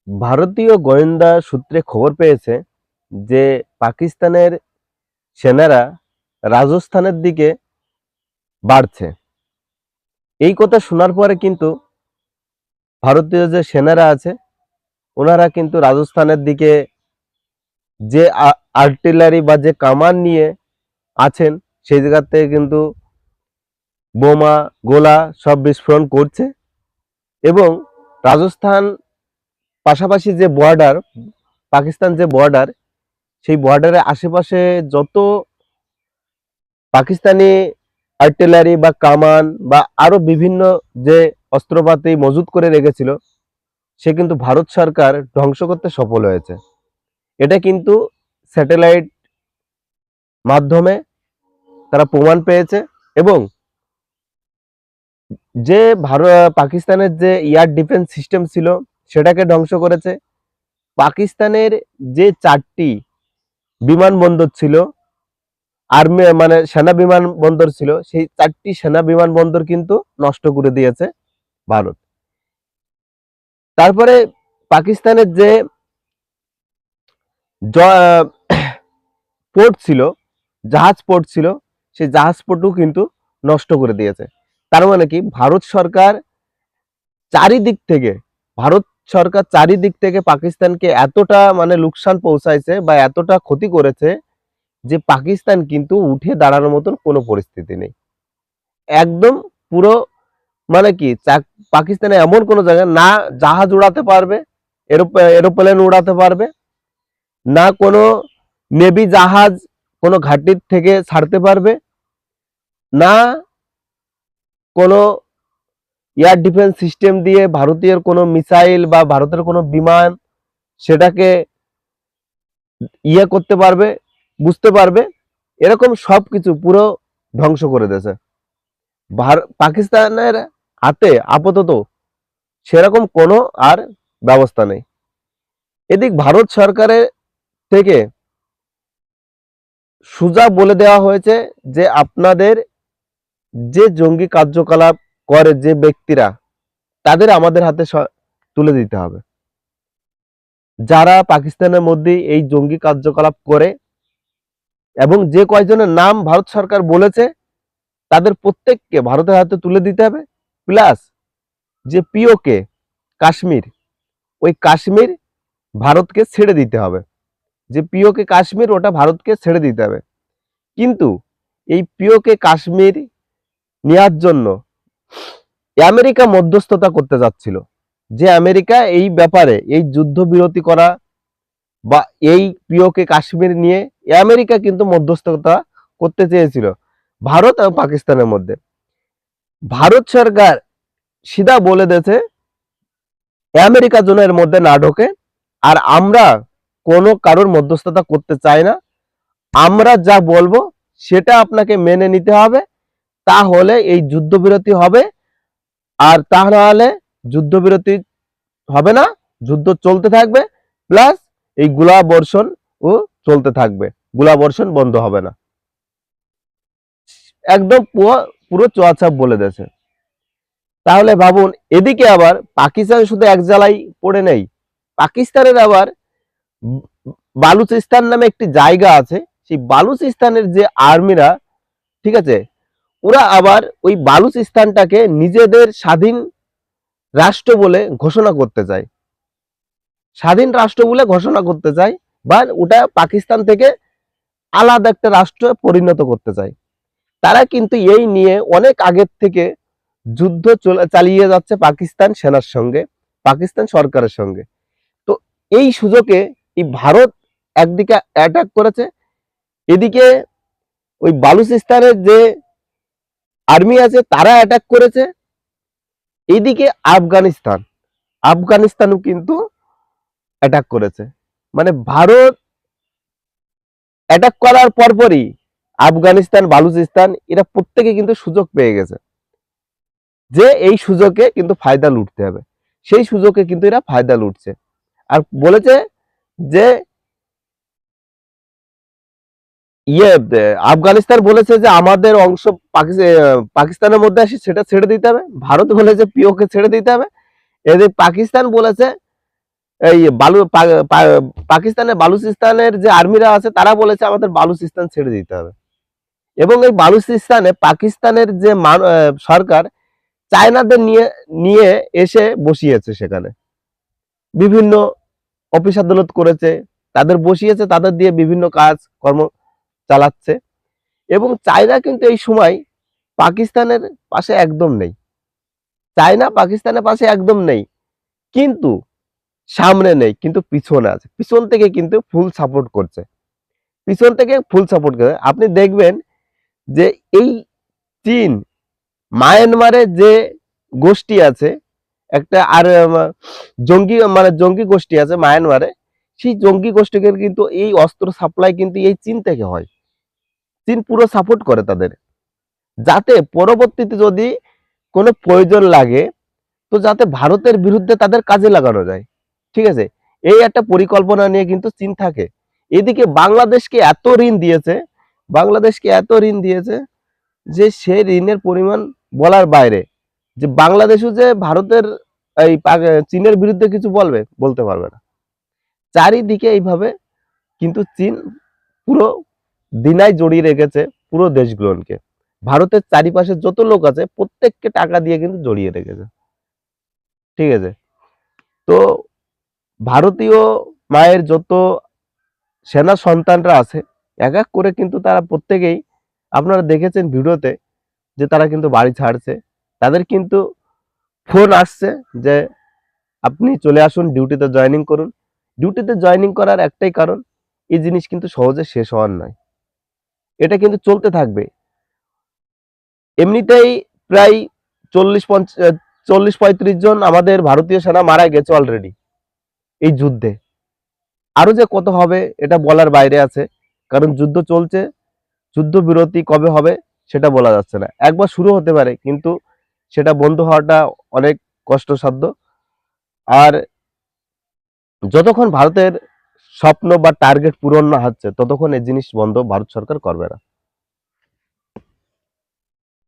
ভারতীয় গোয়েন্দা সূত্রে খবর পেয়েছে যে পাকিস্তানের সেনারা রাজস্থানের দিকে বাড়ছে। এই কথা শোনার পরে কিন্তু ভারতীয় যে সেনারা আছে ওনারা কিন্তু রাজস্থানের দিকে যে আর্টিলারি বা যে কামান নিয়ে আছেন সেই জায়গা থেকে কিন্তু বোমা গোলা সব বিস্ফোরণ করছে। এবং রাজস্থান পাশাপাশি যে বর্ডার, পাকিস্তান যে বর্ডার, সেই বর্ডারের আশেপাশে যত পাকিস্তানি আর্টিলারি বা কামান বা আরো বিভিন্ন যে অস্ত্রপাতি মজুত করে রেখেছিল সে কিন্তু ভারত সরকার ধ্বংস করতে সফল হয়েছে। এটা কিন্তু স্যাটেলাইট মাধ্যমে তারা প্রমাণ পেয়েছে। এবং যে পাকিস্তানের যে এয়ার ডিফেন্স সিস্টেম ছিল সেটাকে ধ্বংস করেছে। পাকিস্তানের যে 4টি বিমানবন্দর ছিল, আর্মি মানে সেনা বিমানবন্দর ছিল, সেই 4টি সেনা বিমানবন্দর কিন্তু নষ্ট করে দিয়েছে ভারত। তারপরে পাকিস্তানের যে পোর্ট ছিল, জাহাজ পোর্ট ছিল, সেই জাহাজ পোর্টও কিন্তু নষ্ট করে দিয়েছে। তার মানে কি চারিদিক থেকে ভারত সরকার চারিদিক থেকে পাকিস্তানকে এতটা মানে লোকসান পৌঁছাইছে বা এতটা ক্ষতি করেছে যে পাকিস্তান কিন্তু উঠে দাঁড়ানোর মতন কোনো পরিস্থিতি নেই। একদম পুরো মানে কি পাকিস্তানে এমন কোনো জায়গা না জাহাজ উড়াতে পারবে, এরোপ্লেন উড়াতে পারবে না, কোনো নেভি জাহাজ কোনো ঘাটির থেকে ছাড়তে পারবে না, কোনো এয়ার ডিফেন্স সিস্টেম দিয়ে ভারতীয় কোনো মিসাইল বা ভারতের কোনো বিমান সেটাকে করতে পারবে, বুঝতে পারবে। এরকম সবকিছু পুরো ধ্বংস করে দিয়েছে। পাকিস্তানের হাতে আপাতত সেরকম কোনো আর ব্যবস্থা নেই। এদিক ভারত সরকারের থেকে সোজা বলে দেওয়া হয়েছে যে আপনাদের যে জঙ্গি কার্যকলাপ করে যে ব্যক্তিরা তাদের আমাদের হাতে তুলে দিতে হবে। যারা পাকিস্তানের মধ্যে এই জঙ্গি কার্যকলাপ করে এবং যে কয়জনের নাম ভারত সরকার বলেছে তাদের প্রত্যেককে ভারতের হাতে তুলে দিতে হবে। প্লাস যে পিওকে কাশ্মীর, ওই কাশ্মীর ভারতকে ছেড়ে দিতে হবে। যে পিওকে কাশ্মীর ওটা ভারতকে ছেড়ে দিতে হবে। কিন্তু এই পিওকে কাশ্মীর নেওয়ার জন্য আমেরিকা মধ্যস্থতা করতে যাচ্ছিল, যে আমেরিকা এই ব্যাপারে এই যুদ্ধবিরতি করা বা এই পিওকে কাশ্মীর নিয়ে আমেরিকা কিন্তু মধ্যস্থতা করতে চেয়েছিল ভারত এবং পাকিস্তানের মধ্যে। ভারত সরকার সিধা বলে দিয়েছে আমেরিকা যেন এর মধ্যে না ঢোকে, আর আমরা কোনো কারোর মধ্যস্থতা করতে চাই না, আমরা যা বলবো সেটা আপনাকে মেনে নিতে হবে, তাহলে এই যুদ্ধবিরতি হবে। আর তা নাহলে যুদ্ধবিরতি হবে না, যুদ্ধ চলতে থাকবে, প্লাস এই গোলা বর্ষণ ও চলতে থাকবে, গোলা বর্ষণ বন্ধ হবে না। একদম পুরো চুয়াচাপ বলে দিয়েছে। তাহলে ভাবুন, এদিকে আবার পাকিস্তান শুধু এক জ্বালাই পড়ে নেই, পাকিস্তানের আবার বালুচিস্তান নামে একটি জায়গা আছে, সেই বালুচিস্তানের যে আর্মিরা, ঠিক আছে, ওরা আবার ওই বালুচিস্তানটাকে নিজেদের স্বাধীন রাষ্ট্র বলে ঘোষণা করতে চায়, স্বাধীন রাষ্ট্র বলে ঘোষণা করতে চায়, বা ওটা পাকিস্তান থেকে আলাদা একটা রাষ্ট্রে পরিণত করতে চায়। তারা কিন্তু এই নিয়ে অনেক আগের থেকে যুদ্ধ চালিয়ে যাচ্ছে পাকিস্তান সেনার সঙ্গে, পাকিস্তান সরকারের সঙ্গে। তো এই সুযোগে এই ভারত একদিকে অ্যাটাক করেছে, এদিকে ওই বালুচিস্তানের যে আর্মি আছে তারা অ্যাটাক করেছে, এদিকে আফগানিস্তানও কিন্তু অ্যাটাক করেছে। মানে ভারত অ্যাটাক করার পরপরই আফগানিস্তান, বালুচিস্তান এরা প্রত্যেকে কিন্তু সুযোগ পেয়ে গেছে যে এই সুযোগে কিন্তু ফায়দা লুটতে হবে। সেই সুযোগে কিন্তু এরা ফায়দা লুটছে। আর বলেছে যে আফগানিস্তান বলেছে যে আমাদের অংশ পাকিস্তানের মধ্যে আসে সেটা ছেড়ে দিতে হবে, ভারত বলেছে পিওকে ছেড়ে দিতে হবে, এদের পাকিস্তান বলেছে এই পাকিস্তানের বালুচিস্তানের যে আর্মিরা আছে তারা বলেছে আমাদের বালুচিস্তান ছেড়ে দিতে হবে। এবং এই বালুচিস্তানে পাকিস্তানের যে সরকার চায়নাদের নিয়ে নিয়ে এসে বসিয়েছে, সেখানে বিভিন্ন অফিস আদালত করেছে, তাদের বসিয়েছে, তাদের দিয়ে বিভিন্ন কাজ কর্ম চালাচ্ছে। এবং চায়না কিন্তু এই সময় পাকিস্তানের পাশে একদম নেই, চায়না পাকিস্তানের পাশে একদম নেই, কিন্তু সামনে নেই, কিন্তু পিছনে আছে, পিছন থেকে কিন্তু ফুল সাপোর্ট করছে, পিছন থেকে ফুল সাপোর্ট করে। আপনি দেখবেন যে এই চীন মায়ানমারে যে গোষ্ঠী আছে একটা, আর জঙ্গি গোষ্ঠী আছে মায়ানমারে, সেই জঙ্গি গোষ্ঠীকে কিন্তু এই অস্ত্র সাপ্লাই কিন্তু এই চীন থেকে হয়। চীন পুরো সাপোর্ট করে তাদের, যাতে পরবর্তীতে যদি কোনো প্রয়োজন লাগে তো যাতে ভারতের বিরুদ্ধে তাদের কাজে লাগানো যায়। ঠিক আছে, এই একটা পরিকল্পনা নিয়ে কিন্তু চীন থাকে। এদিকে বাংলাদেশকে এত ঋণ দিয়েছে, বাংলাদেশকে এত ঋণ দিয়েছে যে সে ঋণের পরিমাণ বলার বাইরে। যে বাংলাদেশও যে ভারতের এই চীনের বিরুদ্ধে কিছু বলতে পারবে না। চারিদিকে এইভাবে কিন্তু চীন পুরো দিনায় জড়িয়ে রেখেছে পুরো দেশগুলোকে। ভারতের চারিপাশে যত লোক আছে প্রত্যেককে টাকা দিয়ে কিন্তু জড়িয়ে রেখেছে। ঠিক আছে, তো ভারতীয় মায়ের যত সেনা সন্তানরা আছে এক এক করে কিন্তু তারা প্রত্যেকেই, আপনারা দেখেছেন ভিডিওতে, যে তারা কিন্তু বাড়ি ছাড়ছে। তাদের কিন্তু ফোন আসছে যে আপনি চলে আসুন, ডিউটিতে জয়েনিং করুন। ডিউটিতে জয়েনিং করার একটাই কারণ, এই জিনিস কিন্তু সহজে শেষ হওয়ার নয়, এটা কিন্তু চলতে থাকবে। এমনিতেই প্রায় 40-45 জন আমাদের ভারতীয় সেনা মারা গেছে অলরেডি এই যুদ্ধে। আরো যে কত হবে এটা বলার বাইরে আছে, কারণ যুদ্ধ চলছে, যুদ্ধবিরতি কবে হবে সেটা বলা যাচ্ছে না। একবার শুরু হতে পারে, কিন্তু সেটা বন্ধ হওয়াটা অনেক কষ্টসাধ্য। আর যতক্ষণ ভারতের স্বপ্ন বা টার্গেট পূরণ না হচ্ছে ততক্ষণ এই জিনিস বন্ধ ভারত সরকার করবে না।